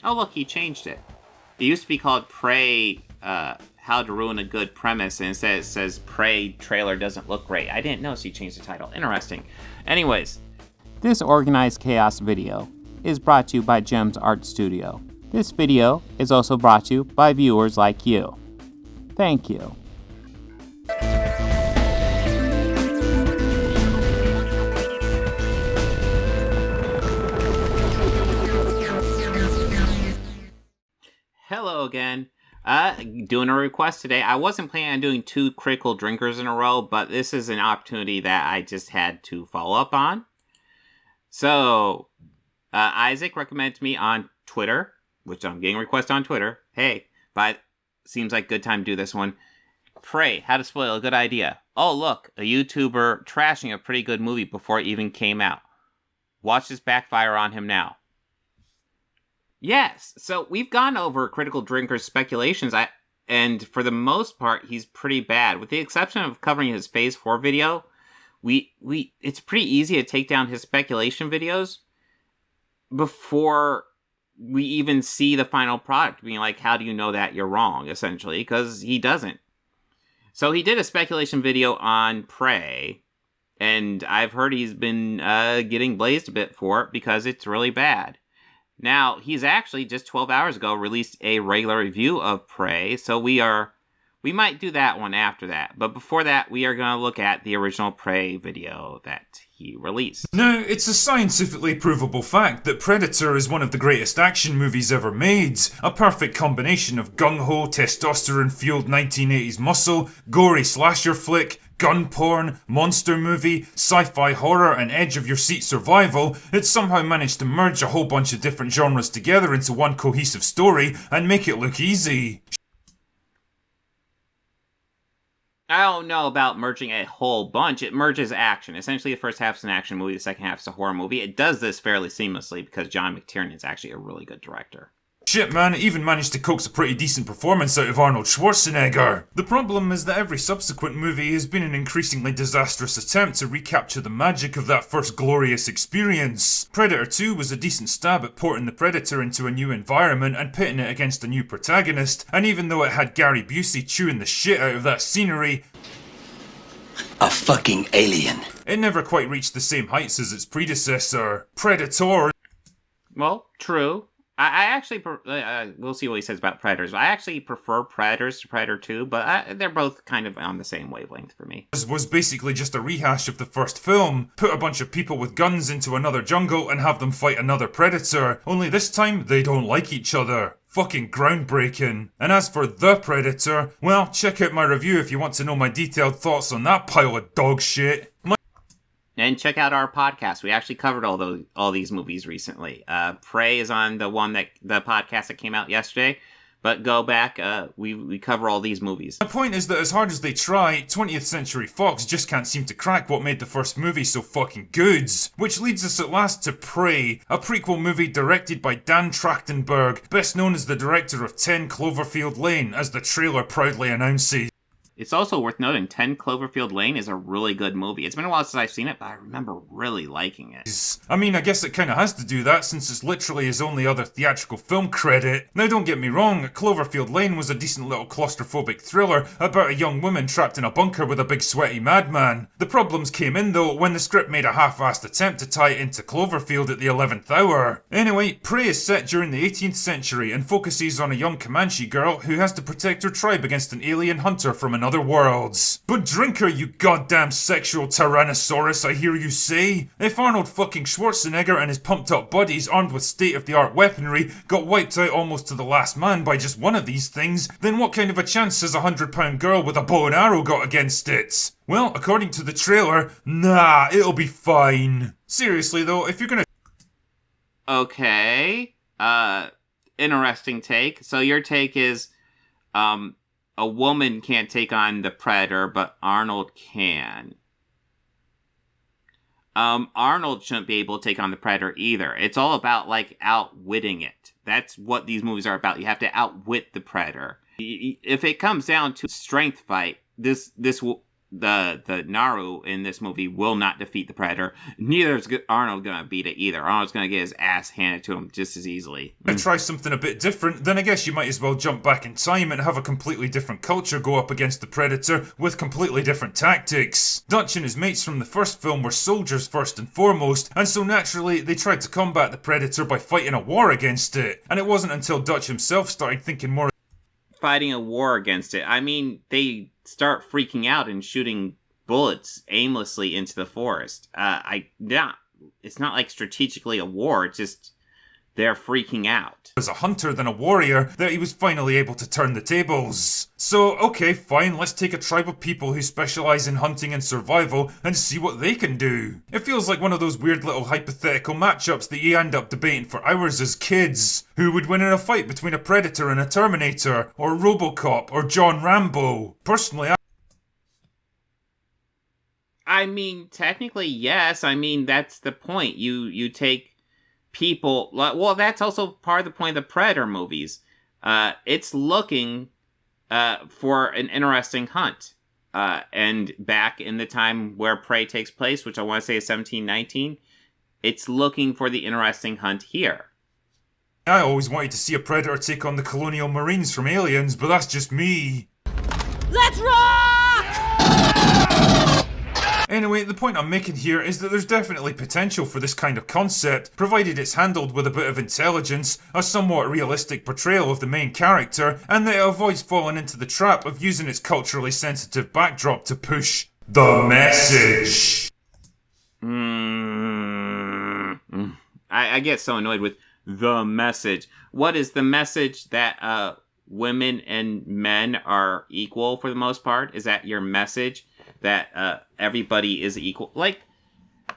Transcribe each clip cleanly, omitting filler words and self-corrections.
Oh, look, he changed it. It used to be called Prey, How to Ruin a Good Premise, and instead it says Prey trailer doesn't look great. I didn't notice he changed the title. Interesting. Anyways, this Organized Chaos video is brought to you by Gems Art Studio. This video is also brought to you by viewers like you. Thank you. Hello again. Doing a request today. I wasn't planning on doing 2 critical drinkers in a row, but this is an opportunity that I just had to follow up on. So, Isaac recommended to me on Twitter, which I'm getting requests on Twitter. Hey, but seems like a good time to do this one. Prey, How to Spoil a Good Idea. Oh, look, a YouTuber trashing a pretty good movie before it even came out. Watch this backfire on him now. Yes, so we've gone over Critical Drinker's speculations, and for the most part, he's pretty bad. With the exception of covering his Phase 4 video, it's pretty easy to take down his speculation videos before we even see the final product. Being like, how do you know that you're wrong, essentially, because he doesn't. So he did a speculation video on Prey, and I've heard he's been getting blazed a bit for it because it's really bad. Now, he's actually, just 12 hours ago, released a regular review of Prey, so we might do that one after that. But before that, we are going to look at the original Prey video that he released. Now, it's a scientifically provable fact that Predator is one of the greatest action movies ever made. A perfect combination of gung-ho, testosterone-fueled 1980s muscle, gory slasher flick, gun porn, monster movie, sci-fi horror, and edge-of-your-seat survival. It's somehow managed to merge a whole bunch of different genres together into one cohesive story and make it look easy. I don't know about merging a whole bunch. It merges action. Essentially, the first half is an action movie, the second half is a horror movie. It does this fairly seamlessly because John McTiernan is actually a really good director. Shit man, it even managed to coax a pretty decent performance out of Arnold Schwarzenegger. The problem is that every subsequent movie has been an increasingly disastrous attempt to recapture the magic of that first glorious experience. Predator 2 was a decent stab at porting the Predator into a new environment and pitting it against a new protagonist, and even though it had Gary Busey chewing the shit out of that scenery, a fucking alien, it never quite reached the same heights as its predecessor, Predator. Well, true. I actually, we'll see what he says about Predators. I actually prefer Predators to Predator 2, but they're both kind of on the same wavelength for me. Was basically just a rehash of the first film. Put a bunch of people with guns into another jungle and have them fight another predator. Only this time, they don't like each other. Fucking groundbreaking. And as for The Predator, well, check out my review if you want to know my detailed thoughts on that pile of dog shit. And check out our podcast. We actually covered all these movies recently. Prey is on the podcast that came out yesterday. But go back, we cover all these movies. My point is that as hard as they try, 20th Century Fox just can't seem to crack what made the first movie so fucking good. Which leads us at last to Prey, a prequel movie directed by Dan Trachtenberg, best known as the director of 10 Cloverfield Lane, as the trailer proudly announces. It's also worth noting, 10 Cloverfield Lane is a really good movie. It's been a while since I've seen it, but I remember really liking it. I mean, I guess it kinda has to do that, since it's literally his only other theatrical film credit. Now don't get me wrong, Cloverfield Lane was a decent little claustrophobic thriller about a young woman trapped in a bunker with a big sweaty madman. The problems came in though, when the script made a half-assed attempt to tie it into Cloverfield at the 11th hour. Anyway, Prey is set during the 18th century and focuses on a young Comanche girl who has to protect her tribe against an alien hunter from another worlds. But Drinker, you goddamn sexual tyrannosaurus, I hear you say? If Arnold fucking Schwarzenegger and his pumped up buddies armed with state-of-the-art weaponry got wiped out almost to the last man by just one of these things, then what kind of a chance has a 100-pound girl with a bow and arrow got against it? Well, according to the trailer, nah, it'll be fine. Seriously though, if you're gonna... Okay, interesting take. So your take is, a woman can't take on the Predator, but Arnold can. Arnold shouldn't be able to take on the Predator either. It's all about, outwitting it. That's what these movies are about. You have to outwit the Predator. If it comes down to strength fight, this the Naru in this movie will not defeat the Predator. Neither is Arnold going to beat it either. Arnold's going to get his ass handed to him just as easily. Try something a bit different, then I guess you might as well jump back in time and have a completely different culture go up against the Predator with completely different tactics. Dutch and his mates from the first film were soldiers first and foremost, and so naturally they tried to combat the Predator by fighting a war against it. And it wasn't until Dutch himself started thinking more fighting a war against it. I mean, they start freaking out and shooting bullets aimlessly into the forest. It's not like strategically a war. It's just they're freaking out. As a hunter than a warrior that he was finally able to turn the tables. So, okay, fine, let's take a tribe of people who specialise in hunting and survival and see what they can do. It feels like one of those weird little hypothetical matchups that you end up debating for hours as kids. Who would win in a fight between a Predator and a Terminator, or Robocop, or John Rambo? Personally, I mean, technically, yes. I mean, that's the point. You take people... Well, that's also part of the point of the Predator movies. It's looking for an interesting hunt. And back in the time where Prey takes place, which I want to say is 1719, it's looking for the interesting hunt here. I always wanted to see a Predator take on the Colonial Marines from Aliens, but that's just me. Let's rock! Anyway, the point I'm making here is that there's definitely potential for this kind of concept, provided it's handled with a bit of intelligence, a somewhat realistic portrayal of the main character, and that it avoids falling into the trap of using its culturally sensitive backdrop to push the message. I get so annoyed with the message. What is the message? That women and men are equal for the most part? Is that your message? That everybody is equal? Like,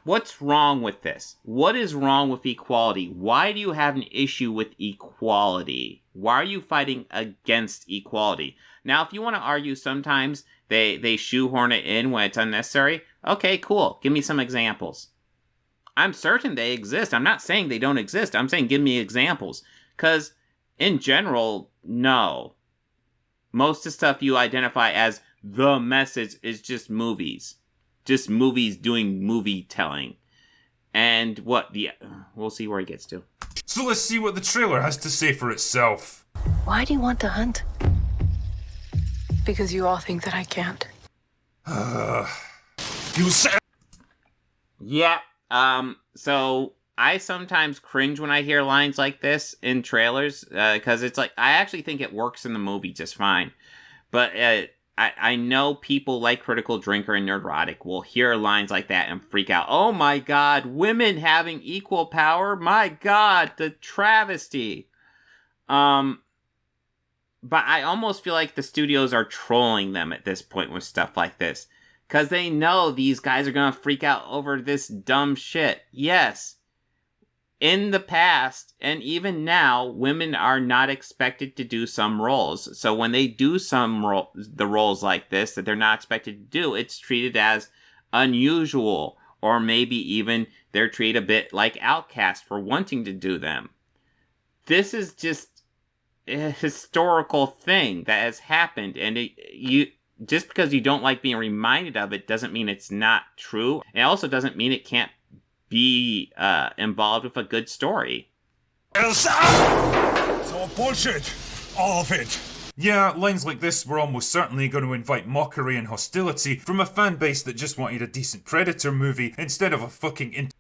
what's wrong with this? What is wrong with equality? Why do you have an issue with equality? Why are you fighting against equality? Now, if you want to argue sometimes they shoehorn it in when it's unnecessary, okay, cool. Give me some examples. I'm certain they exist. I'm not saying they don't exist. I'm saying give me examples. Because, in general, no. Most of the stuff you identify as the message is just movies. Just movies doing movie telling. And we'll see where he gets to. So let's see what the trailer has to say for itself. Why do you want to hunt? Because you all think that I can't. You said... Yeah, so I sometimes cringe when I hear lines like this in trailers, because it's like, I actually think it works in the movie just fine. But I know people like Critical Drinker and Nerdrotic will hear lines like that and freak out. Oh my god, women having equal power? My god, the travesty. But I almost feel like the studios are trolling them at this point with stuff like this. Because they know these guys are going to freak out over this dumb shit. Yes. In the past, and even now, women are not expected to do some roles. So when they do the roles like this that they're not expected to do, it's treated as unusual. Or maybe even they're treated a bit like outcast for wanting to do them. This is just a historical thing that has happened. And just because you don't like being reminded of it doesn't mean it's not true. It also doesn't mean it can't be involved with a good story. It's all bullshit. All of it. Yeah, lines like this were almost certainly going to invite mockery and hostility from a fan base that just wanted a decent Predator movie instead of a fucking...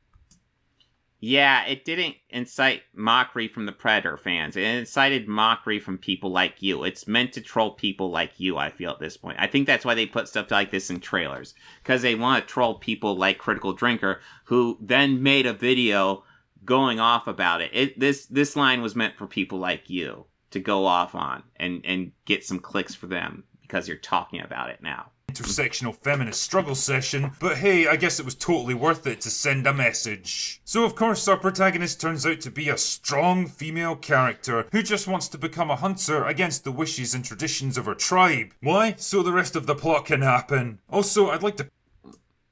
Yeah, it didn't incite mockery from the Predator fans. It incited mockery from people like you. It's meant to troll people like you, I feel, at this point. I think that's why they put stuff like this in trailers. Because they want to troll people like Critical Drinker, who then made a video going off about it. This line was meant for people like you to go off on and get some clicks for them because you're talking about it now. Intersectional feminist struggle session, but hey, I guess it was totally worth it to send a message. So of course our protagonist turns out to be a strong female character who just wants to become a hunter against the wishes and traditions of her tribe. Why? So the rest of the plot can happen. Also, I'd like to...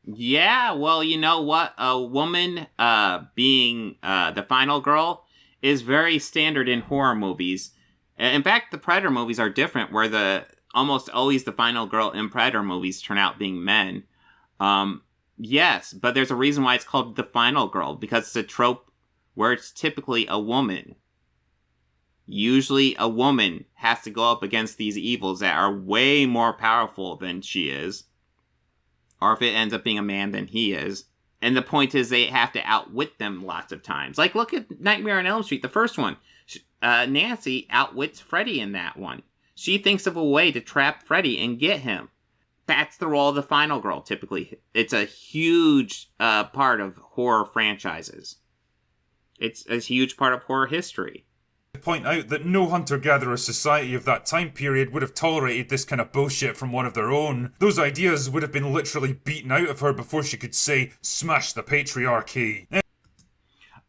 Yeah, well, you know what? A woman being the final girl is very standard in horror movies. In fact, the Predator movies are different, where the almost always the final girl in Predator movies turn out being men. Yes, but there's a reason why it's called the final girl, because it's a trope where it's typically a woman. Usually a woman has to go up against these evils that are way more powerful than she is. Or if it ends up being a man, then he is. And the point is they have to outwit them lots of times. Like, look at Nightmare on Elm Street, the first one. Nancy outwits Freddy in that one. She thinks of a way to trap Freddy and get him. That's the role of the final girl, typically. It's a huge part of horror franchises. It's a huge part of horror history. Point out that no hunter-gatherer society of that time period would have tolerated this kind of bullshit from one of their own. Those ideas would have been literally beaten out of her before she could say, "Smash the patriarchy."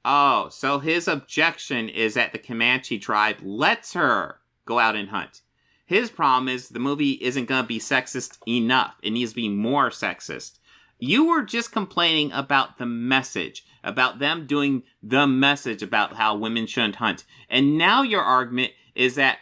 Oh, so his objection is that the Comanche tribe lets her go out and hunt. His problem is the movie isn't going to be sexist enough. It needs to be more sexist. You were just complaining about the message, about them doing the message about how women shouldn't hunt. And now your argument is that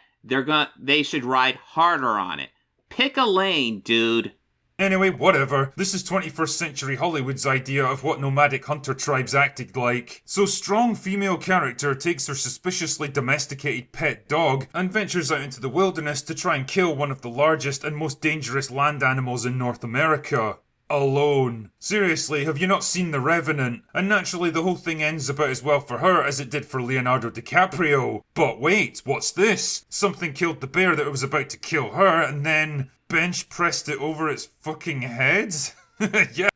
they should ride harder on it. Pick a lane, dude. Anyway, whatever. This is 21st century Hollywood's idea of what nomadic hunter tribes acted like. So strong female character takes her suspiciously domesticated pet dog and ventures out into the wilderness to try and kill one of the largest and most dangerous land animals in North America. Alone. Seriously, have you not seen The Revenant? And naturally the whole thing ends about as well for her as it did for Leonardo DiCaprio. But wait, what's this? Something killed the bear that was about to kill her and then bench pressed it over its fucking head? Yeah.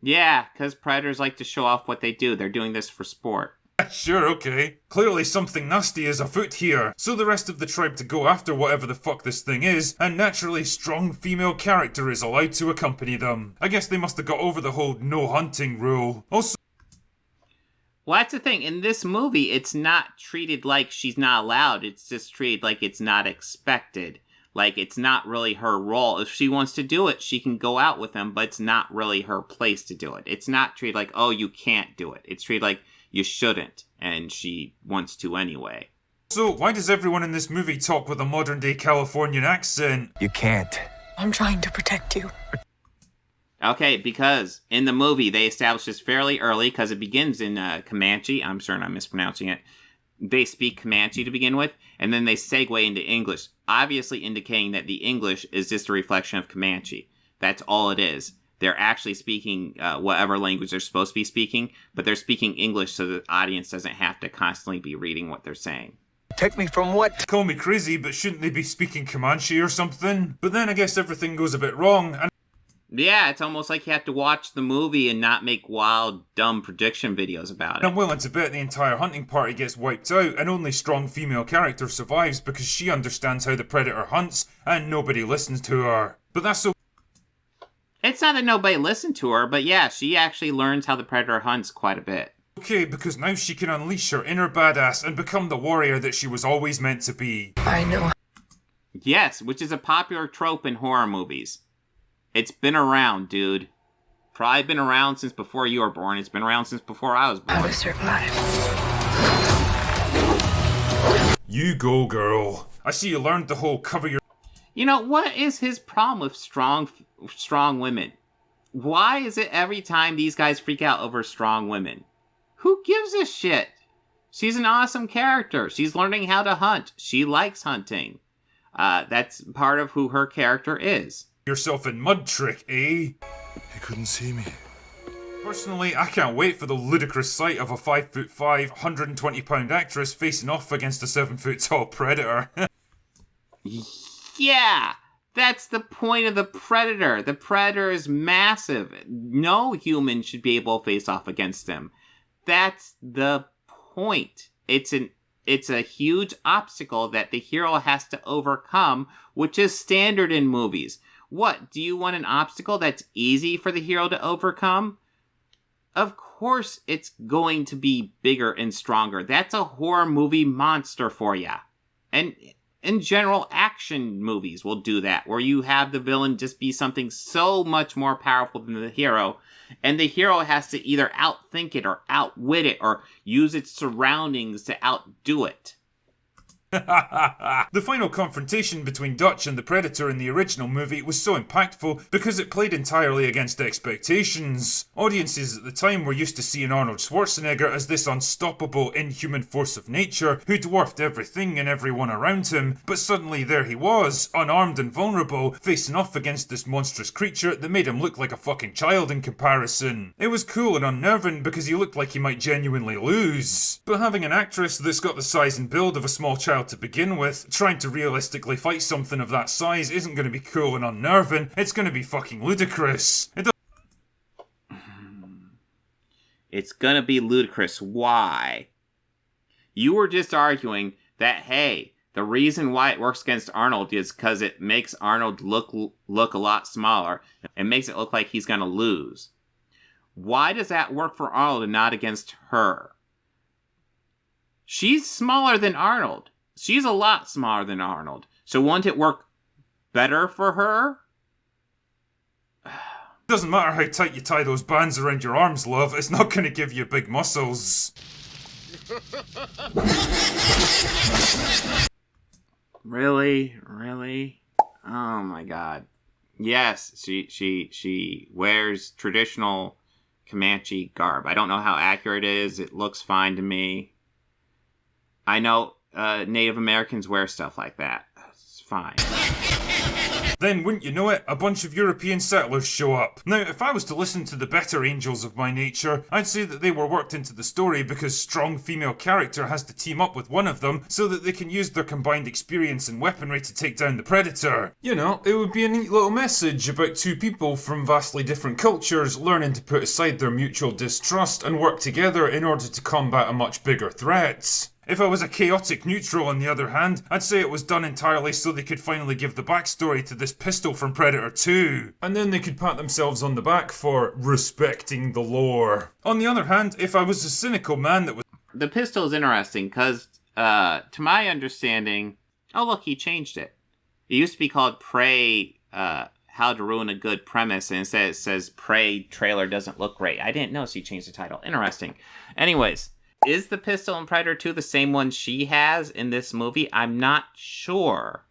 Yeah, because predators like to show off what they do. They're doing this for sport. Sure, okay. Clearly something nasty is afoot here. So the rest of the tribe to go after whatever the fuck this thing is, and naturally strong female character is allowed to accompany them. I guess they must have got over the whole no hunting rule. Also, well, that's the thing. In this movie, it's not treated like she's not allowed. It's just treated like it's not expected. Like, it's not really her role. If she wants to do it, she can go out with them, but it's not really her place to do it. It's not treated like, oh, you can't do it. It's treated like, you shouldn't, and she wants to anyway. So, why does everyone in this movie talk with a modern-day Californian accent? You can't. I'm trying to protect you. Okay, because in the movie, they establish this fairly early, because it begins in Comanche. I'm certain I'm mispronouncing it. They speak Comanche to begin with, and then they segue into English, obviously indicating that the English is just a reflection of Comanche. That's all it is. They're actually speaking whatever language they're supposed to be speaking, but they're speaking English so the audience doesn't have to constantly be reading what they're saying. Take me from what? Call me crazy, but shouldn't they be speaking Comanche or something? But then I guess everything goes a bit wrong, and yeah, it's almost like you have to watch the movie and not make wild, dumb prediction videos about it. I'm willing to bet the entire hunting party gets wiped out and only strong female character survives because she understands how the predator hunts and nobody listens to her. But that's so. It's not that nobody listened to her, but yeah, she actually learns how the predator hunts quite a bit. Okay, because now she can unleash her inner badass and become the warrior that she was always meant to be. I know. Yes, which is a popular trope in horror movies. It's been around, dude. Probably been around since before you were born. It's been around since before I was born. How to survive. You go, girl. I see you learned the whole cover your. You know, what is his problem with strong women? Why is it every time these guys freak out over strong women? Who gives a shit? She's an awesome character. She's learning how to hunt. She likes hunting. That's part of who her character is. Yourself in mud trick, eh? He couldn't see me. Personally, I can't wait for the ludicrous sight of a 5'5", 120-pound actress facing off against a 7-foot-tall predator. Yeah, that's the point of the Predator. The Predator is massive. No human should be able to face off against him. That's the point. It's a huge obstacle that the hero has to overcome, which is standard in movies. What, do you want an obstacle that's easy for the hero to overcome? Of course it's going to be bigger and stronger. That's a horror movie monster for ya. And in general, action movies will do that, where you have the villain just be something so much more powerful than the hero, and the hero has to either outthink it or outwit it or use its surroundings to outdo it. The final confrontation between Dutch and the Predator in the original movie was so impactful because it played entirely against expectations. Audiences at the time were used to seeing Arnold Schwarzenegger as this unstoppable, inhuman force of nature who dwarfed everything and everyone around him, but suddenly there he was, unarmed and vulnerable, facing off against this monstrous creature that made him look like a fucking child in comparison. It was cool and unnerving because he looked like he might genuinely lose. But having an actress that's got the size and build of a small child to begin with, trying to realistically fight something of that size isn't going to be cool and unnerving, it's going to be fucking ludicrous. It's gonna be ludicrous. Why? You were just arguing that, hey, the reason why it works against Arnold is because it makes Arnold look a lot smaller. It makes it look like he's gonna lose. Why does that work for Arnold and not against her? She's smaller than Arnold. She's a lot smaller than Arnold. So won't it work better for her? Doesn't matter how tight you tie those bands around your arms, love, it's not going to give you big muscles. Really? Really? Oh my god. Yes, she wears traditional Comanche garb. I don't know how accurate it is. It looks fine to me. I know Native Americans wear stuff like that. It's fine. Then, wouldn't you know it, a bunch of European settlers show up. Now, if I was to listen to the better angels of my nature, I'd say that they were worked into the story because strong female character has to team up with one of them so that they can use their combined experience and weaponry to take down the Predator. You know, it would be a neat little message about two people from vastly different cultures learning to put aside their mutual distrust and work together in order to combat a much bigger threat. If I was a chaotic neutral, on the other hand, I'd say it was done entirely so they could finally give the backstory to this pistol from Predator 2. And then they could pat themselves on the back for respecting the lore. On the other hand, if I was a cynical man that was... The pistol is interesting because, to my understanding... Oh, look, he changed it. It used to be called Prey, How to Ruin a Good Premise, and instead it says Prey Trailer Doesn't Look Great. I didn't know, so he changed the title. Interesting. Anyways... Is the pistol in Predator 2 the same one she has in this movie? I'm not sure.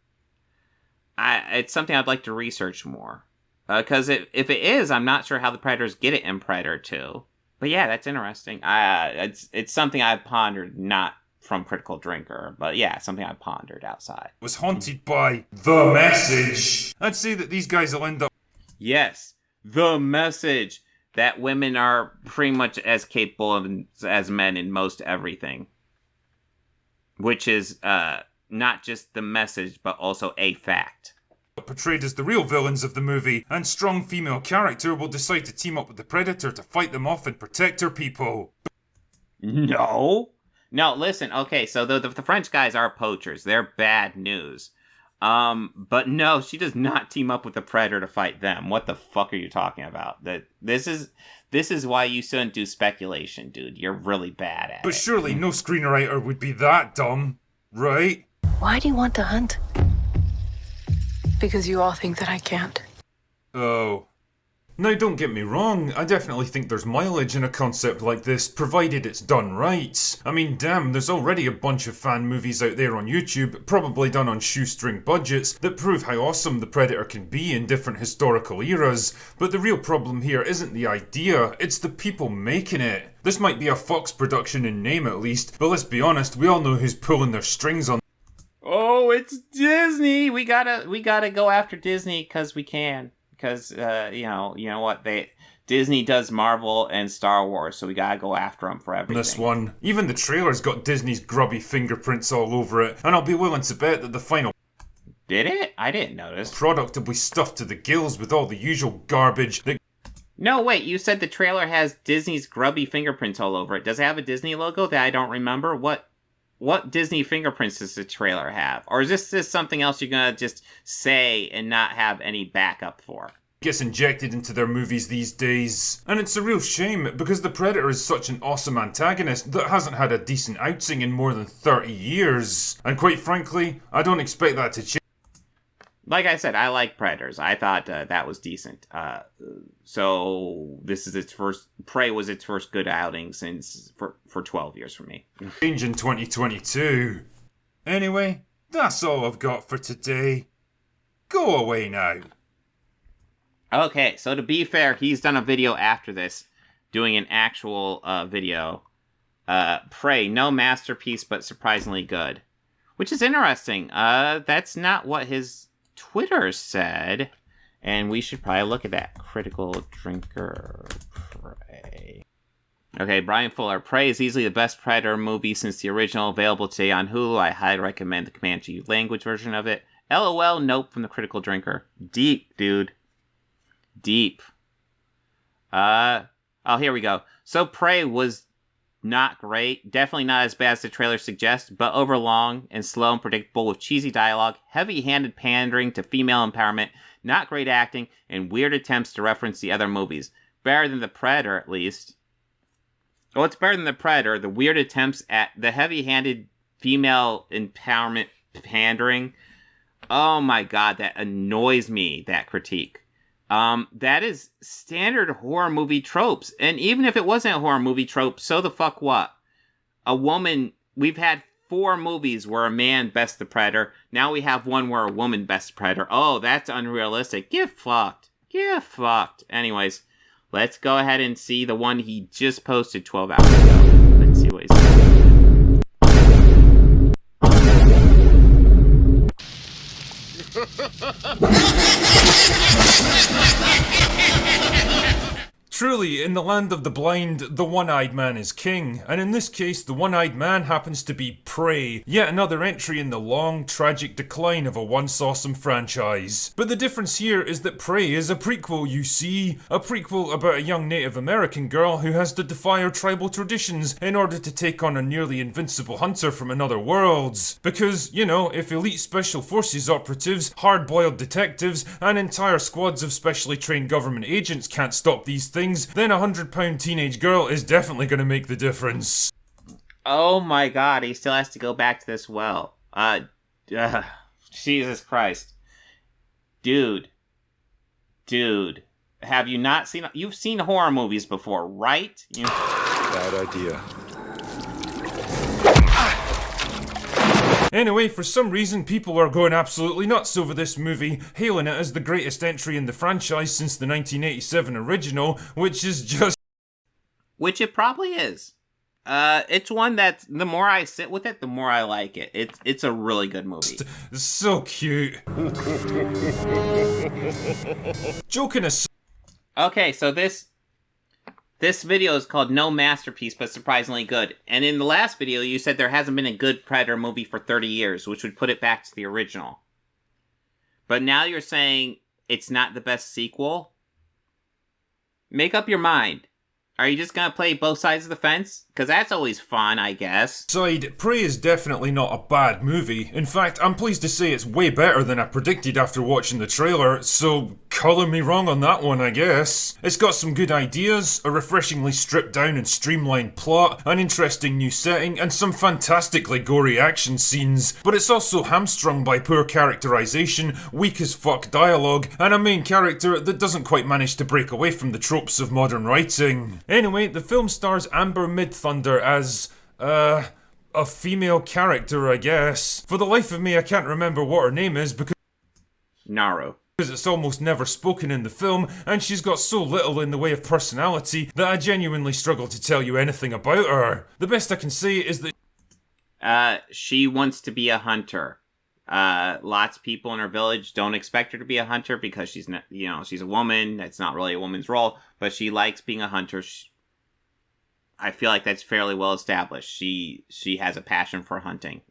It's something I'd like to research more. Because if it is, I'm not sure how the Predators get it in Predator 2. But yeah, that's interesting. It's something I've pondered, not from Critical Drinker. But yeah, something I've pondered outside. Was haunted by the message. I'd say that these guys will end up... Yes, the message. That women are pretty much as capable as men in most everything. Which is not just the message, but also a fact. Portrayed as the real villains of the movie, and strong female character will decide to team up with the Predator to fight them off and protect her people. No, listen, okay, so the French guys are poachers. They're bad news. But no, she does not team up with the Predator to fight them. What the fuck are you talking about? This is why you shouldn't do speculation, dude. You're really bad at it. But surely no screenwriter would be that dumb, right? Why do you want to hunt? Because you all think that I can't. Oh. Now, don't get me wrong, I definitely think there's mileage in a concept like this, provided it's done right. I mean, damn, there's already a bunch of fan movies out there on YouTube, probably done on shoestring budgets, that prove how awesome the Predator can be in different historical eras. But the real problem here isn't the idea, it's the people making it. This might be a Fox production in name at least, but let's be honest, we all know who's pulling their strings on. Oh, it's Disney! We gotta go after Disney because we can. Because, you know what, Disney does Marvel and Star Wars, so we gotta go after them for everything. This one. Even the trailer's got Disney's grubby fingerprints all over it, and I'll be willing to bet that the final... Did it? I didn't notice. ...product will be stuffed to the gills with all the usual garbage that... No, wait, you said the trailer has Disney's grubby fingerprints all over it. Does it have a Disney logo that I don't remember? What Disney fingerprints does the trailer have? Or is this just something else you're gonna just say and not have any backup for? Gets injected into their movies these days. And it's a real shame, because the Predator is such an awesome antagonist that hasn't had a decent outing in more than 30 years. And quite frankly, I don't expect that to change. Like I said, I like Predators. I thought that was decent. So this is its first... Prey was its first good outing for 12 years for me. Change in 2022. Anyway, that's all I've got for today. Go away now. Okay, so to be fair, he's done a video after this, doing an actual video. Prey, no masterpiece, but surprisingly good. Which is interesting. That's not what his Twitter said. And we should probably look at that. Critical Drinker Prey. Okay, Brian Fuller. Prey is easily the best Predator movie since the original, available today on Hulu. I highly recommend the Comanche language version of it. LOL, nope from the Critical Drinker. Deep, dude. Deep. Oh, here we go. So Prey was not great. Definitely not as bad as the trailer suggests, but over long and slow and predictable with cheesy dialogue, heavy-handed pandering to female empowerment, not great acting, and weird attempts to reference the other movies. Better than The Predator, at least. Well, it's better than The Predator. The weird attempts at the heavy-handed female empowerment pandering. Oh my god, that annoys me, that critique. That is standard horror movie tropes. And even if it wasn't a horror movie trope, so the fuck what? A woman, we've had 4 movies where a man bests the Predator. Now we have one where a woman bests the Predator. Oh, that's unrealistic. Get fucked. Get fucked. Anyways, let's go ahead and see the one he just posted 12 hours ago. Let's see what he said. Truly, in the land of the blind, the one-eyed man is king, and in this case, the one-eyed man happens to be Prey, yet another entry in the long, tragic decline of a once awesome franchise. But the difference here is that Prey is a prequel, you see, a prequel about a young Native American girl who has to defy her tribal traditions in order to take on a nearly invincible hunter from another worlds. Because, you know, if elite special forces operatives, hard-boiled detectives, and entire squads of specially trained government agents can't stop these things, then a 100-pound teenage girl is definitely going to make the difference. Oh my god, he still has to go back to this well. Jesus Christ. Dude, have you not seen... You've seen horror movies before, right? Bad idea. Anyway, for some reason, people are going absolutely nuts over this movie, hailing it as the greatest entry in the franchise since the 1987 original, which is just... Which it probably is. It's one that, the more I sit with it, the more I like it. It's a really good movie. So cute. Joking aside... Okay, so this video is called No Masterpiece, but surprisingly good. And in the last video, you said there hasn't been a good Predator movie for 30 years, which would put it back to the original. But now you're saying it's not the best sequel? Make up your mind. Are you just gonna play both sides of the fence? Because that's always fun, I guess. Prey is definitely not a bad movie. In fact, I'm pleased to say it's way better than I predicted after watching the trailer, so colour me wrong on that one, I guess. It's got some good ideas, a refreshingly stripped down and streamlined plot, an interesting new setting, and some fantastically gory action scenes, but it's also hamstrung by poor characterization, weak as fuck dialogue, and a main character that doesn't quite manage to break away from the tropes of modern writing. Anyway, the film stars Amber Midthunder as, a female character, I guess. For the life of me, I can't remember what her name is because it's almost never spoken in the film, and she's got so little in the way of personality that I genuinely struggle to tell you anything about her. The best I can say is that she wants to be a hunter. Lots of people in her village don't expect her to be a hunter because she's not, she's a woman. That's not really a woman's role, but she likes being a hunter. I feel like that's fairly well established. She has a passion for hunting.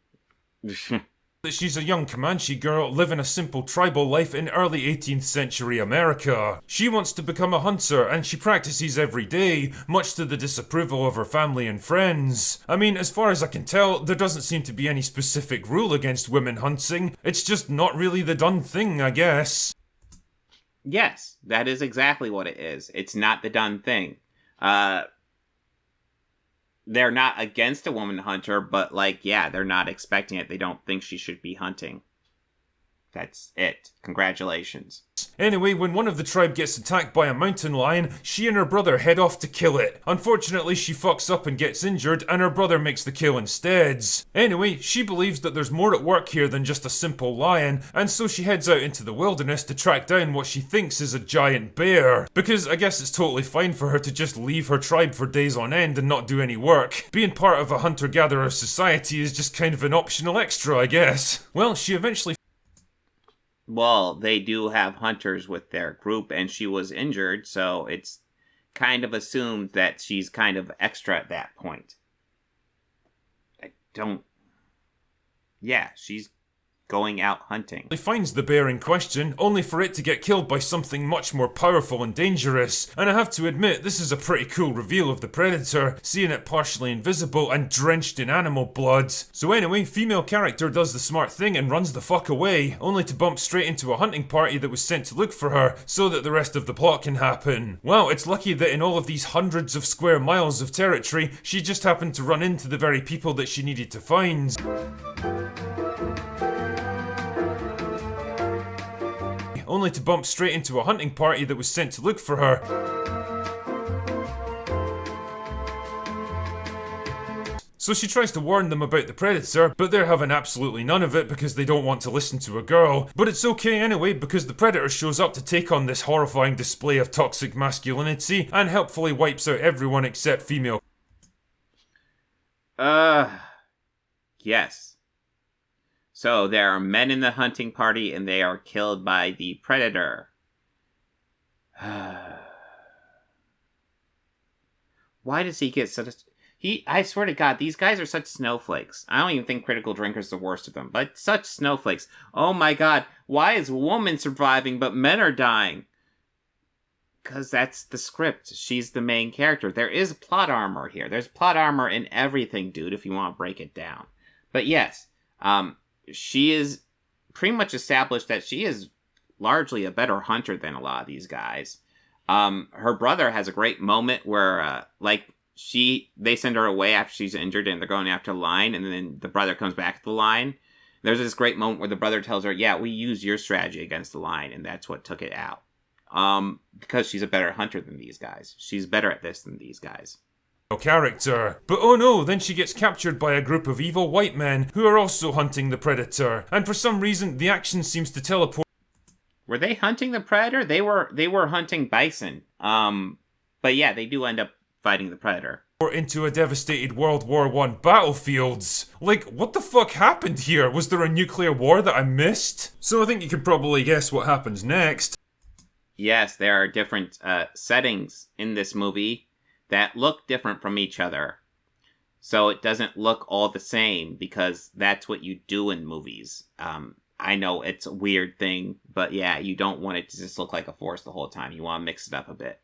that she's a young Comanche girl living a simple tribal life in early 18th century America. She wants to become a hunter and she practices every day, much to the disapproval of her family and friends. I mean, as far as I can tell, there doesn't seem to be any specific rule against women hunting. It's just not really the done thing, I guess. Yes, that is exactly what it is. It's not the done thing. They're not against a woman hunter, but, they're not expecting it. They don't think she should be hunting. That's it. Congratulations. Anyway, when one of the tribe gets attacked by a mountain lion, she and her brother head off to kill it. Unfortunately, she fucks up and gets injured, and her brother makes the kill instead. Anyway, she believes that there's more at work here than just a simple lion, and so she heads out into the wilderness to track down what she thinks is a giant bear. Because I guess it's totally fine for her to just leave her tribe for days on end and not do any work. Being part of a hunter-gatherer society is just kind of an optional extra, I guess. Well, she eventually... Well, they do have hunters with their group, and she was injured, so it's kind of assumed that she's kind of extra at that point. Yeah, she's going out hunting. He finds the bear in question, only for it to get killed by something much more powerful and dangerous. And I have to admit, this is a pretty cool reveal of the predator, seeing it partially invisible and drenched in animal blood. So anyway, female character does the smart thing and runs the fuck away, only to bump straight into a hunting party that was sent to look for her, so that the rest of the plot can happen. Wow, it's lucky that in all of these hundreds of square miles of territory, she just happened to run into the very people that she needed to find. Only to bump straight into a hunting party that was sent to look for her. So she tries to warn them about the predator, but they're having absolutely none of it because they don't want to listen to a girl. But it's okay anyway, because the predator shows up to take on this horrifying display of toxic masculinity and helpfully wipes out everyone except female. Yes. So there are men in the hunting party and they are killed by the predator. Why does he get such a... I swear to God, these guys are such snowflakes. I don't even think Critical Drinker's the worst of them, but such snowflakes. Oh my God, why is a woman surviving but men are dying? Because that's the script. She's the main character. There is plot armor here. There's plot armor in everything, dude, if you want to break it down. But yes, she is pretty much established that she is largely a better hunter than a lot of these guys. Her brother has a great moment where, they send her away after she's injured and they're going after the lion, and then the brother comes back to the lion. There's this great moment where the brother tells her, yeah, we used your strategy against the lion, and that's what took it out. Because she's a better hunter than these guys. She's better at this than these guys. Character. But oh no, then she gets captured by a group of evil white men who are also hunting the predator, and for some reason the action seems to teleport. Were they hunting the predator? They were hunting bison. But yeah, they do end up fighting the predator. Into a devastated World War I battlefields. Like, what the fuck happened here? Was there a nuclear war that I missed? So I think you can probably guess what happens next. Yes, there are different settings in this movie that look different from each other. So it doesn't look all the same, because that's what you do in movies. I know it's a weird thing, but yeah, you don't want it to just look like a forest the whole time. You want to mix it up a bit.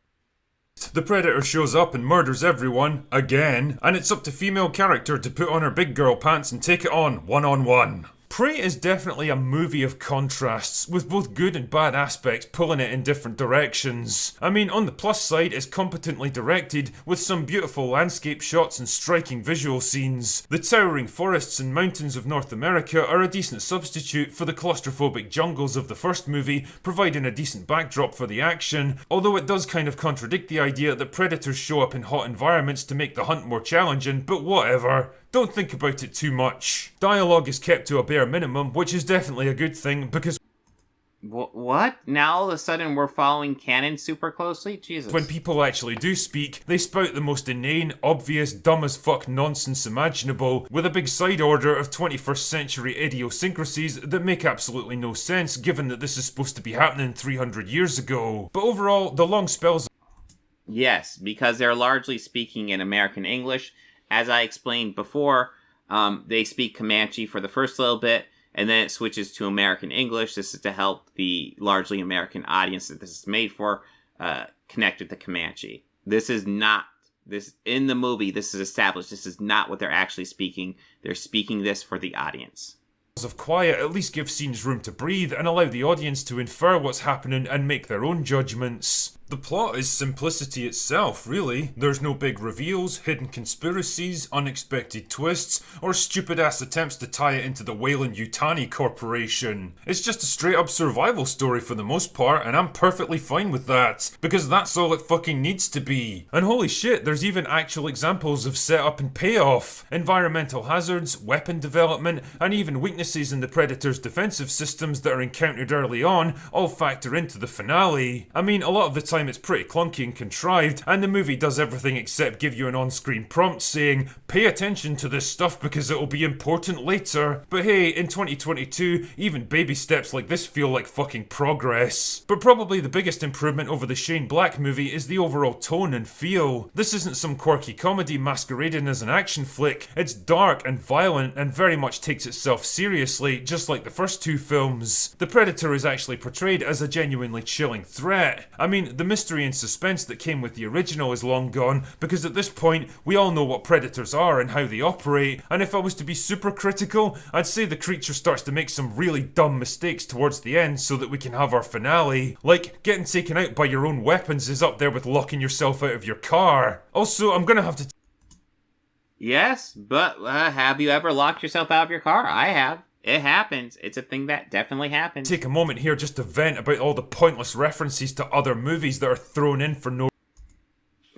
The predator shows up and murders everyone, again, and it's up to female character to put on her big girl pants and take it on, one-on-one. Prey is definitely a movie of contrasts, with both good and bad aspects pulling it in different directions. I mean, on the plus side, it's competently directed, with some beautiful landscape shots and striking visual scenes. The towering forests and mountains of North America are a decent substitute for the claustrophobic jungles of the first movie, providing a decent backdrop for the action, although it does kind of contradict the idea that predators show up in hot environments to make the hunt more challenging, but whatever. Don't think about it too much. Dialogue is kept to a bare minimum, which is definitely a good thing, because what? Now all of a sudden we're following canon super closely? Jesus. When people actually do speak, they spout the most inane, obvious, dumb as fuck nonsense imaginable, with a big side order of 21st century idiosyncrasies that make absolutely no sense given that this is supposed to be happening 300 years ago. But overall, the long spells... Yes, because they're largely speaking in American English. As I explained before, they speak Comanche for the first little bit, and then it switches to American English. This is to help the largely American audience that this is made for connect with the Comanche. This is not, in the movie, this is established. This is not what they're actually speaking. They're speaking this for the audience. Of quiet at least give scenes room to breathe and allow the audience to infer what's happening and make their own judgments. The plot is simplicity itself, really. There's no big reveals, hidden conspiracies, unexpected twists, or stupid-ass attempts to tie it into the Weyland-Yutani Corporation. It's just a straight-up survival story for the most part, and I'm perfectly fine with that, because that's all it fucking needs to be. And holy shit, there's even actual examples of setup and payoff. Environmental hazards, weapon development, and even weaknesses in the Predator's defensive systems that are encountered early on all factor into the finale. I mean, a lot of the time it's pretty clunky and contrived, and the movie does everything except give you an on-screen prompt saying, pay attention to this stuff because it'll be important later. But hey, in 2022, even baby steps like this feel like fucking progress. But probably the biggest improvement over the Shane Black movie is the overall tone and feel. This isn't some quirky comedy masquerading as an action flick. It's dark and violent and very much takes itself seriously, just like the first two films. The Predator is actually portrayed as a genuinely chilling threat. I mean, the mystery and suspense that came with the original is long gone, because at this point, we all know what predators are and how they operate, and if I was to be super critical, I'd say the creature starts to make some really dumb mistakes towards the end so that we can have our finale. Like, getting taken out by your own weapons is up there with locking yourself out of your car. Also, I'm gonna have to... Yes, but have you ever locked yourself out of your car? I have. It happens. It's a thing that definitely happens. Take a moment here just to vent about all the pointless references to other movies that are thrown in for no...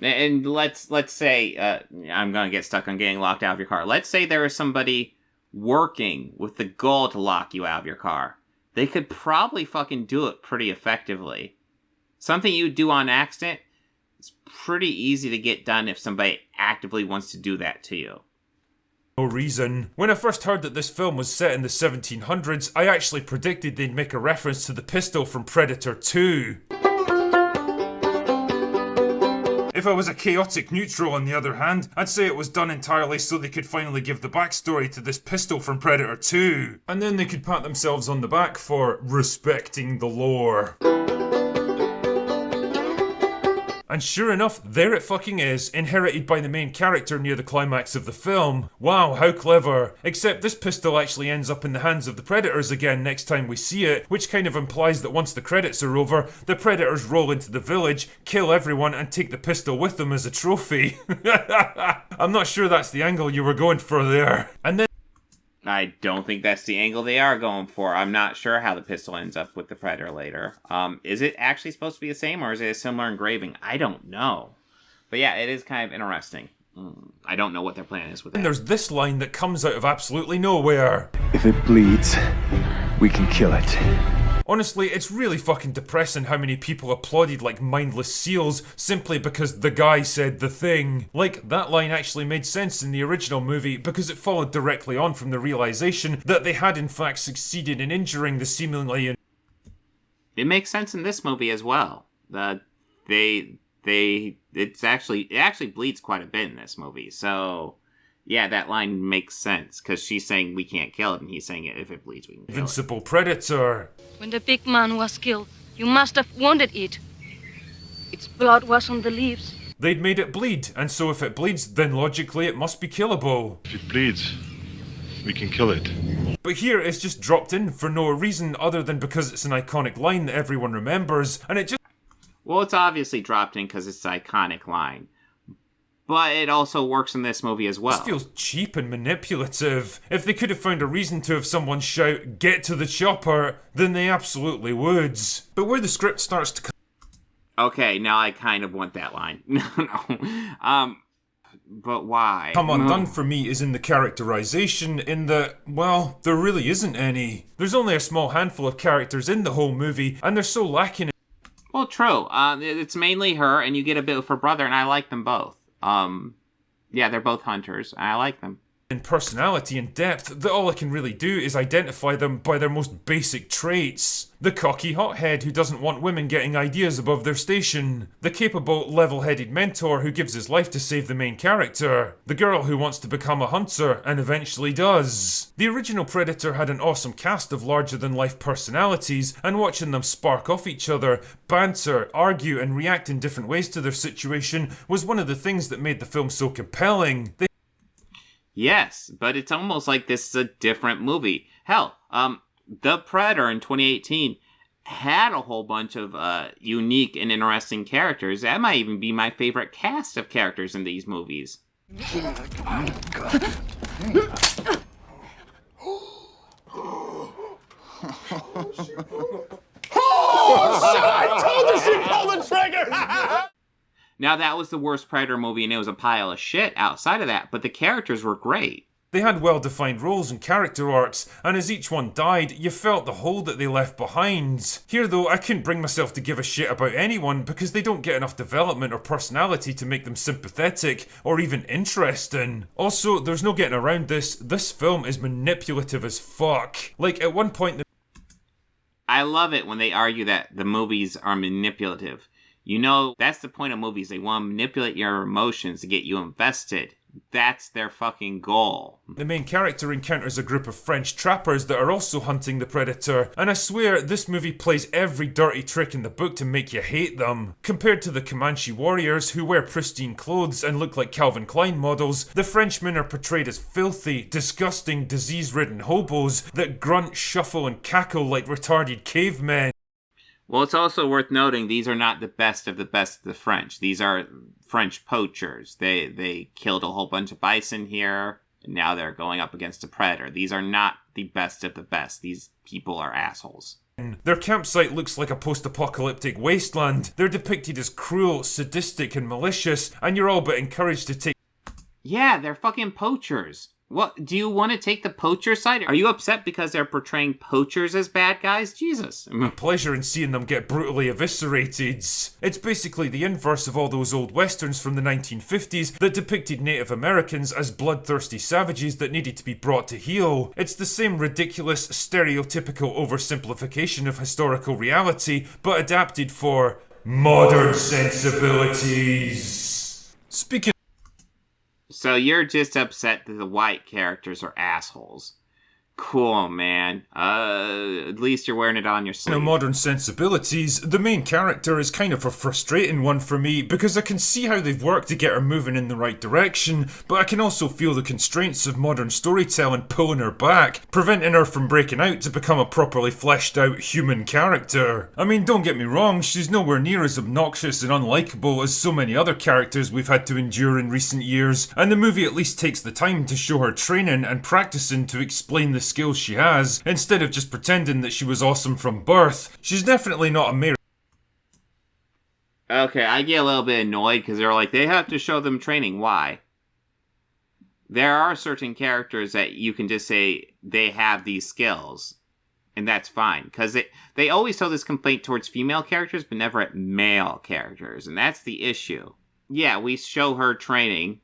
And let's say, I'm gonna get stuck on getting locked out of your car. Let's say there is somebody working with the goal to lock you out of your car. They could probably fucking do it pretty effectively. Something you do on accident, it's pretty easy to get done if somebody actively wants to do that to you. No reason. When I first heard that this film was set in the 1700s, I actually predicted they'd make a reference to the pistol from Predator 2. If I was a chaotic neutral, on the other hand, I'd say it was done entirely so they could finally give the backstory to this pistol from Predator 2. And then they could pat themselves on the back for respecting the lore. And sure enough, there it fucking is, inherited by the main character near the climax of the film. Wow, how clever. Except this pistol actually ends up in the hands of the Predators again next time we see it, which kind of implies that once the credits are over, the Predators roll into the village, kill everyone, and take the pistol with them as a trophy. I'm not sure that's the angle you were going for there. And then I don't think that's the angle they are going for. I'm not sure how the pistol ends up with the Predator later. Is it actually supposed to be the same, or is it a similar engraving? I don't know. But yeah, it is kind of interesting. I don't know what their plan is with that. And there's this line that comes out of absolutely nowhere. If it bleeds, we can kill it. Honestly, it's really fucking depressing how many people applauded like mindless seals simply because the guy said the thing. Like, that line actually made sense in the original movie because it followed directly on from the realization that they had in fact succeeded in injuring the seemingly... It makes sense in this movie as well. It actually bleeds quite a bit in this movie, so... Yeah, that line makes sense, because she's saying we can't kill it, and he's saying if it bleeds, we can kill it. Invincible Predator. When the big man was killed, you must have wanted it. Its blood was on the leaves. They'd made it bleed, and so if it bleeds, then logically it must be killable. If it bleeds, we can kill it. But here it's just dropped in for no reason other than because it's an iconic line that everyone remembers, and it just... Well, it's obviously dropped in because it's an iconic line. But it also works in this movie as well. This feels cheap and manipulative. If they could have found a reason to have someone shout, "Get to the chopper," then they absolutely would. But where the script starts to... Okay, now I kind of want that line. No. But why? Come undone for me is in the characterization, in that, well, there really isn't any. There's only a small handful of characters in the whole movie, and they're so lacking in... Well, true. It's mainly her, and you get a bit of her brother, and I like them both. Yeah, they're both hunters. I like them. In personality and depth that all I can really do is identify them by their most basic traits. The cocky hothead who doesn't want women getting ideas above their station. The capable, level-headed mentor who gives his life to save the main character. The girl who wants to become a hunter and eventually does. The original Predator had an awesome cast of larger-than-life personalities, and watching them spark off each other, banter, argue, and react in different ways to their situation was one of the things that made the film so compelling. Yes, but it's almost like this is a different movie. Hell, The Predator in 2018 had a whole bunch of unique and interesting characters. That might even be my favorite cast of characters in these movies. Now, that was the worst Predator movie, and it was a pile of shit outside of that, but the characters were great. They had well-defined roles and character arcs, and as each one died, you felt the hole that they left behind. Here though, I couldn't bring myself to give a shit about anyone because they don't get enough development or personality to make them sympathetic or even interesting. Also, there's no getting around this film is manipulative as fuck. Like, at one point... I love it when they argue that the movies are manipulative. You know, that's the point of movies. They want to manipulate your emotions to get you invested. That's their fucking goal. The main character encounters a group of French trappers that are also hunting the predator, and I swear this movie plays every dirty trick in the book to make you hate them. Compared to the Comanche warriors who wear pristine clothes and look like Calvin Klein models, the Frenchmen are portrayed as filthy, disgusting, disease-ridden hobos that grunt, shuffle and cackle like retarded cavemen. Well, it's also worth noting these are not the best of the French. These are French poachers. They killed a whole bunch of bison here, and now they're going up against a predator. These are not the best of the best. These people are assholes. Their campsite looks like a post-apocalyptic wasteland. They're depicted as cruel, sadistic and malicious, and you're all but encouraged to take... Yeah, they're fucking poachers. What, do you want to take the poacher side? Are you upset because they're portraying poachers as bad guys? Jesus. Pleasure in seeing them get brutally eviscerated. It's basically the inverse of all those old westerns from the 1950s that depicted Native Americans as bloodthirsty savages that needed to be brought to heel. It's the same ridiculous, stereotypical oversimplification of historical reality, but adapted for modern sensibilities. Speaking So you're just upset that the white characters are assholes. Cool, man. At least you're wearing it on your sleeve. Modern sensibilities, the main character is kind of a frustrating one for me because I can see how they've worked to get her moving in the right direction, but I can also feel the constraints of modern storytelling pulling her back, preventing her from breaking out to become a properly fleshed out human character. I mean, don't get me wrong, she's nowhere near as obnoxious and unlikable as so many other characters we've had to endure in recent years, and the movie at least takes the time to show her training and practicing to explain the skills she has, instead of just pretending that she was awesome from birth. She's definitely not a mere... Okay, I get a little bit annoyed because they're like, they have to show them training. Why? There are certain characters that you can just say they have these skills, and that's fine. Because they always tell this complaint towards female characters, but never at male characters, and that's the issue. Yeah, we show her training.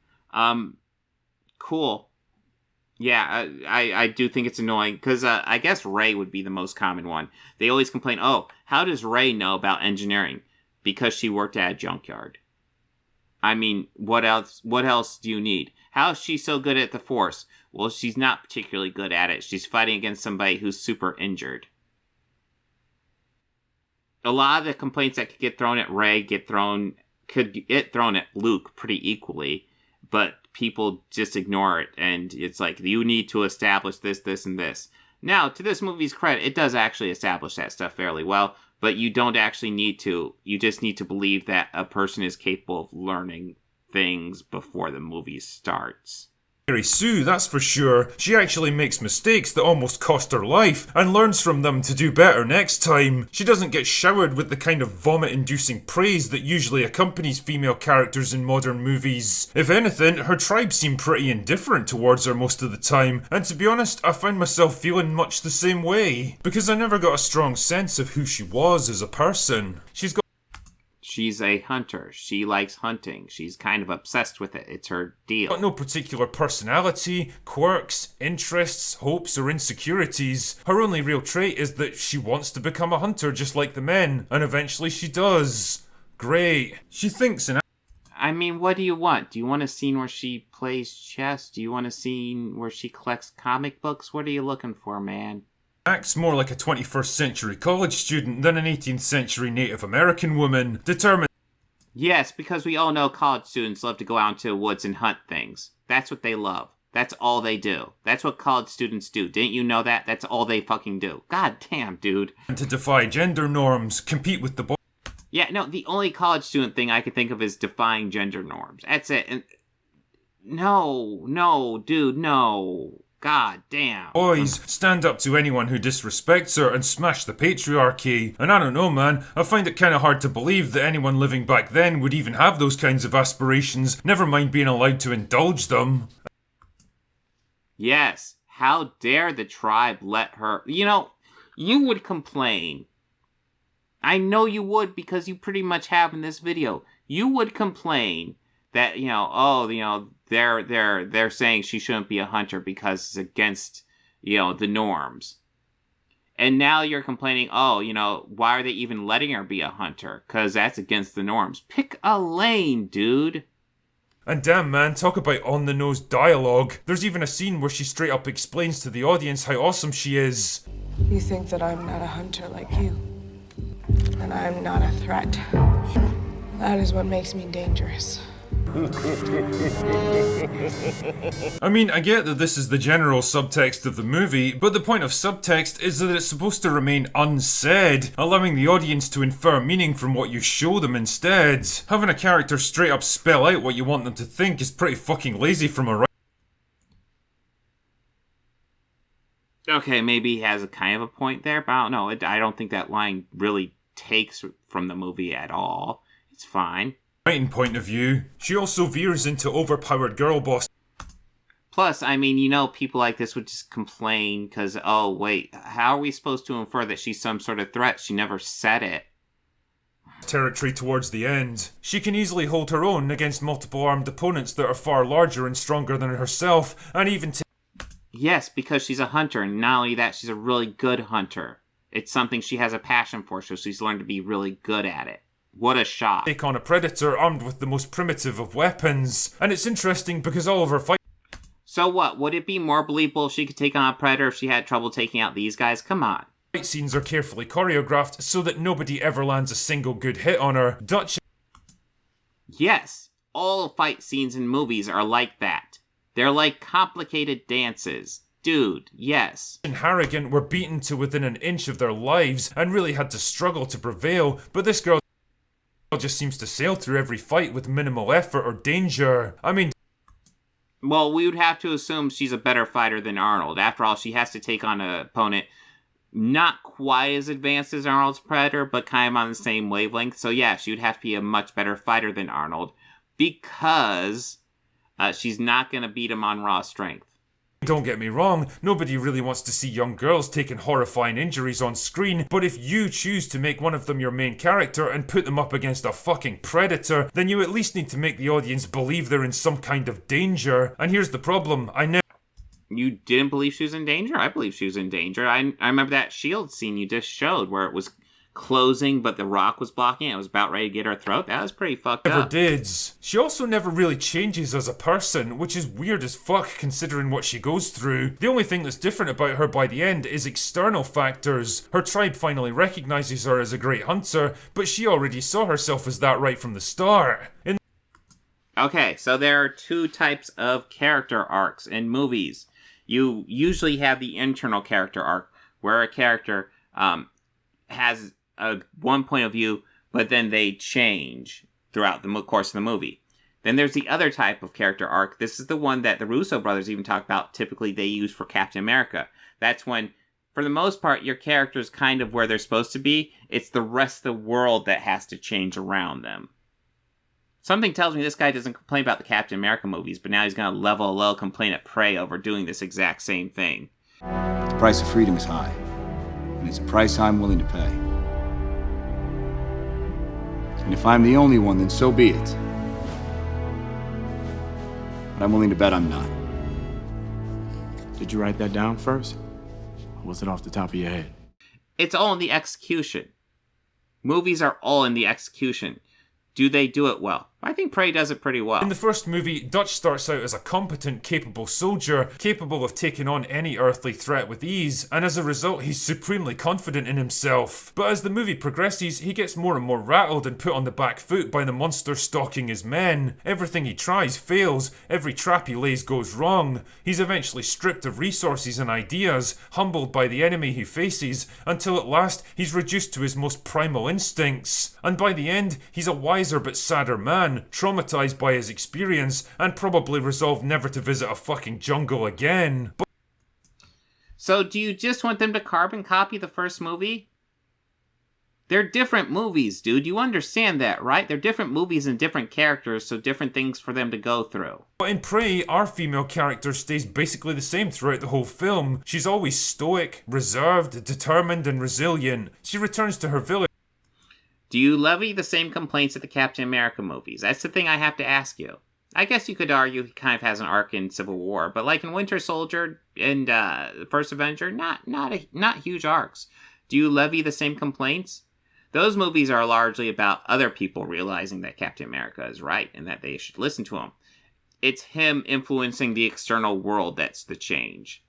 Cool. Yeah, I do think it's annoying, because I guess Ray would be the most common one. They always complain, oh, how does Ray know about engineering? Because she worked at a junkyard. I mean, what else do you need? How is she so good at the Force? Well, she's not particularly good at it. She's fighting against somebody who's super injured. A lot of the complaints that could get thrown at Ray could get thrown at Luke pretty equally, but people just ignore it, and it's like, you need to establish this, this, and this. Now, to this movie's credit, it does actually establish that stuff fairly well, but you don't actually need to. You just need to believe that a person is capable of learning things before the movie starts. Mary Sue, that's for sure. She actually makes mistakes that almost cost her life, and learns from them to do better next time. She doesn't get showered with the kind of vomit-inducing praise that usually accompanies female characters in modern movies. If anything, her tribe seem pretty indifferent towards her most of the time, and to be honest, I found myself feeling much the same way, because I never got a strong sense of who she was as a person. She's a hunter. She likes hunting. She's kind of obsessed with it. It's her deal. Got no particular personality, quirks, interests, hopes, or insecurities. Her only real trait is that she wants to become a hunter just like the men, and eventually she does. Great. She thinks and I mean, what do you want? Do you want a scene where she plays chess? Do you want a scene where she collects comic books? What are you looking for, man? acts more like a 21st century college student than an 18th century Native American woman, determined... Yes, because we all know college students love to go out into the woods and hunt things. That's what they love. That's all they do. That's what college students do. Didn't you know that? That's all they fucking do. God damn, dude. And to defy gender norms, compete with the boys. Yeah, no, the only college student thing I can think of is defying gender norms. That's it. And no, dude, no. God damn. Boys stand up to anyone who disrespects her and smash the patriarchy. And I don't know, man, I find it kind of hard to believe that anyone living back then would even have those kinds of aspirations, never mind being allowed to indulge them. Yes, how dare the tribe let her... You know, you would complain. I know you would, because you pretty much have in this video. You would complain that, you know, oh, you know, they're saying she shouldn't be a hunter because it's against, you know, the norms. And now you're complaining, oh, you know, why are they even letting her be a hunter? Because that's against the norms. Pick a lane, dude. And damn, man, talk about on-the-nose dialogue. There's even a scene where she straight up explains to the audience how awesome she is. You think that I'm not a hunter like you, and I'm not a threat. That is what makes me dangerous. I mean, I get that this is the general subtext of the movie, but the point of subtext is that it's supposed to remain unsaid, allowing the audience to infer meaning from what you show them instead. Having a character straight up spell out what you want them to think is pretty fucking lazy from a writer. Okay, maybe he has a kind of a point there, but I don't know. I don't think that line really takes from the movie at all. It's fine. Writing point of view, she also veers into overpowered girl boss. Plus, I mean, you know, people like this would just complain because, oh, wait, how are we supposed to infer that she's some sort of threat? She never said it. Territory towards the end. She can easily hold her own against multiple armed opponents that are far larger and stronger than herself, and even Yes, because she's a hunter, and not only that, she's a really good hunter. It's something she has a passion for, so she's learned to be really good at it. What a shock. Take on a predator armed with the most primitive of weapons. And it's interesting because all of her fight... So what? Would it be more believable if she could take on a predator if she had trouble taking out these guys? Come on. Fight scenes are carefully choreographed so that nobody ever lands a single good hit on her. Dutch... Yes, all fight scenes in movies are like that. They're like complicated dances. Dude, yes. And Harrigan were beaten to within an inch of their lives and really had to struggle to prevail, but this girl just seems to sail through every fight with minimal effort or danger. I mean... Well, we would have to assume she's a better fighter than Arnold. After all, she has to take on an opponent not quite as advanced as Arnold's Predator, but kind of on the same wavelength. So yeah, she would have to be a much better fighter than Arnold because she's not going to beat him on raw strength. Don't get me wrong, nobody really wants to see young girls taking horrifying injuries on screen, but if you choose to make one of them your main character and put them up against a fucking predator, then you at least need to make the audience believe they're in some kind of danger. And here's the problem, You didn't believe she was in danger? I believe she was in danger. I remember that shield scene you just showed where it was closing, but the rock was blocking it. It was about ready to get her throat. That was pretty fucked never up. Did. She also never really changes as a person, which is weird as fuck considering what she goes through. The only thing that's different about her by the end is external factors. Her tribe finally recognizes her as a great hunter, but she already saw herself as that right from the start. Okay, so there are two types of character arcs in movies. You usually have the internal character arc, where a character has one point of view, but then they change throughout the course of the movie. Then there's the other type of character arc. This is the one that the Russo brothers even talk about. Typically, they use for Captain America. That's when, for the most part, your character's kind of where they're supposed to be. It's the rest of the world that has to change around them. Something tells me this guy doesn't complain about the Captain America movies, but now he's going to level a low complaint at Prey over doing this exact same thing. The price of freedom is high, and it's a price I'm willing to pay. And if I'm the only one, then so be it. But I'm willing to bet I'm not. Did you write that down first? Or was it off the top of your head? It's all in the execution. Movies are all in the execution. Do they do it well? I think Prey does it pretty well. In the first movie, Dutch starts out as a competent, capable soldier, capable of taking on any earthly threat with ease, and as a result, he's supremely confident in himself. But as the movie progresses, he gets more and more rattled and put on the back foot by the monster stalking his men. Everything he tries fails, every trap he lays goes wrong. He's eventually stripped of resources and ideas, humbled by the enemy he faces, until at last he's reduced to his most primal instincts. And by the end, he's a wiser but sadder man, traumatized by his experience, and probably resolved never to visit a fucking jungle again. So do you just want them to carbon copy the first movie? They're different movies, dude. You understand that, right? They're different movies and different characters, so different things for them to go through. But in Prey, our female character stays basically the same throughout the whole film. She's always stoic, reserved, determined, and resilient. She returns to her village. Do you levy the same complaints at the Captain America movies? That's the thing I have to ask you. I guess you could argue he kind of has an arc in Civil War, but like in Winter Soldier and the First Avenger, not huge arcs. Do you levy the same complaints? Those movies are largely about other people realizing that Captain America is right and that they should listen to him. It's him influencing the external world that's the change.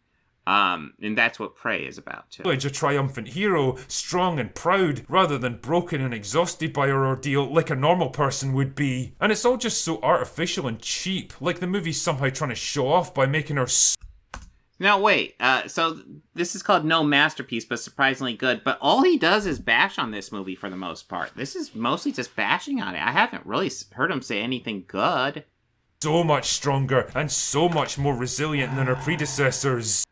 And that's what Prey is about, too. A triumphant hero, strong and proud, rather than broken and exhausted by her ordeal like a normal person would be. And it's all just so artificial and cheap, like the movie's somehow trying to show off by making her Now, wait, so this is called No Masterpiece, but surprisingly good, but all he does is bash on this movie for the most part. This is mostly just bashing on it. I haven't really heard him say anything good. So much stronger and so much more resilient than her predecessors.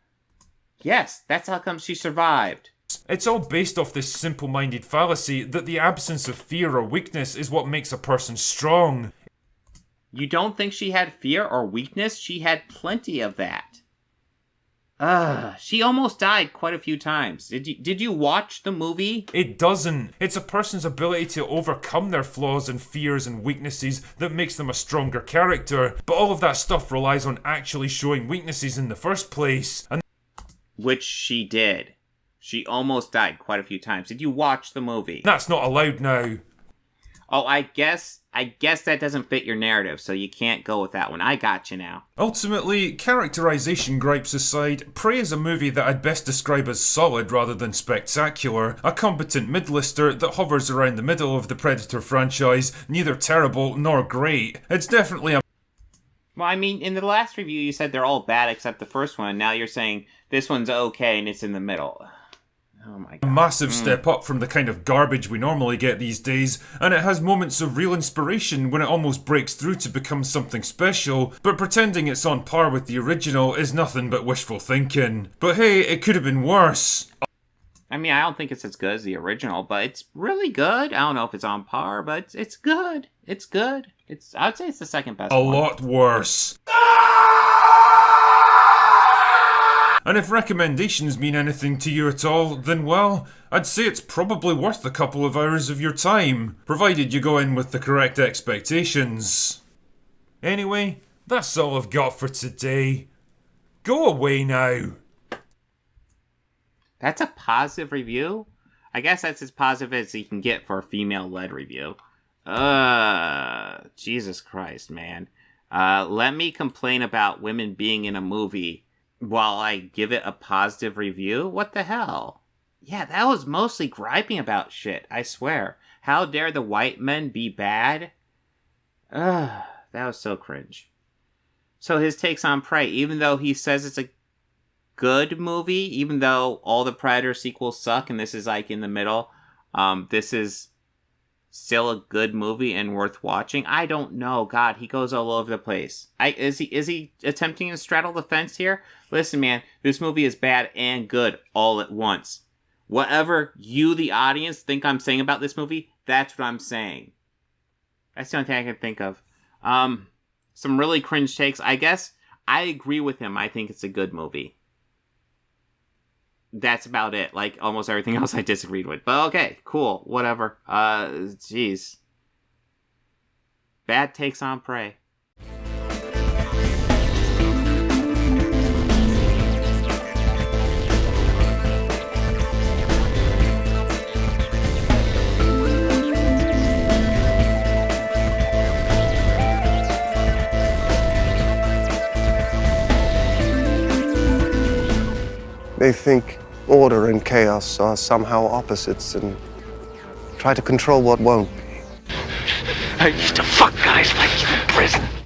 Yes, that's how come she survived. It's all based off this simple-minded fallacy that the absence of fear or weakness is what makes a person strong. You don't think she had fear or weakness? She had plenty of that. She almost died quite a few times. Did you watch the movie? It doesn't. It's a person's ability to overcome their flaws and fears and weaknesses that makes them a stronger character. But all of that stuff relies on actually showing weaknesses in the first place. Which she did. She almost died quite a few times. Did you watch the movie? That's not allowed now. Oh, I guess that doesn't fit your narrative, so you can't go with that one. I got you now. Ultimately, characterization gripes aside, Prey is a movie that I'd best describe as solid rather than spectacular. A competent mid-lister that hovers around the middle of the Predator franchise, neither terrible nor great. It's definitely a... Well, I mean, in the last review you said they're all bad except the first one. Now you're saying this one's okay and it's in the middle. Oh my God. A massive step up from the kind of garbage we normally get these days, and it has moments of real inspiration when it almost breaks through to become something special, but pretending it's on par with the original is nothing but wishful thinking. But hey, it could have been worse. I mean, I don't think it's as good as the original, but it's really good. I don't know if it's on par, but it's good. It's good. I'd say it's the second best A one. lot worse. And if recommendations mean anything to you at all, then well, I'd say it's probably worth a couple of hours of your time, provided you go in with the correct expectations. Anyway, that's all I've got for today. Go away now. That's a positive review? I guess that's as positive as you can get for a female-led review. Jesus Christ, man. Let me complain about women being in a movie while I give it a positive review? What the hell? Yeah, that was mostly griping about shit, I swear. How dare the white men be bad? That was so cringe. So his takes on Prey, even though he says it's a good movie, even though all the Predator sequels suck and this is like in the middle, this is still a good movie and worth watching. I don't know. God, he goes all over the place. Is he attempting to straddle the fence here? Listen, man, this movie is bad and good all at once. Whatever you, the audience, think I'm saying about this movie, that's what I'm saying. That's the only thing I can think of. Some really cringe takes. I guess I agree with him. I think it's a good movie. That's about it. Like, almost everything else I disagreed with. But okay, cool, whatever. Jeez. Bad takes on Prey. They think order and chaos are somehow opposites and try to control what won't be. I used to fuck guys like you in prison.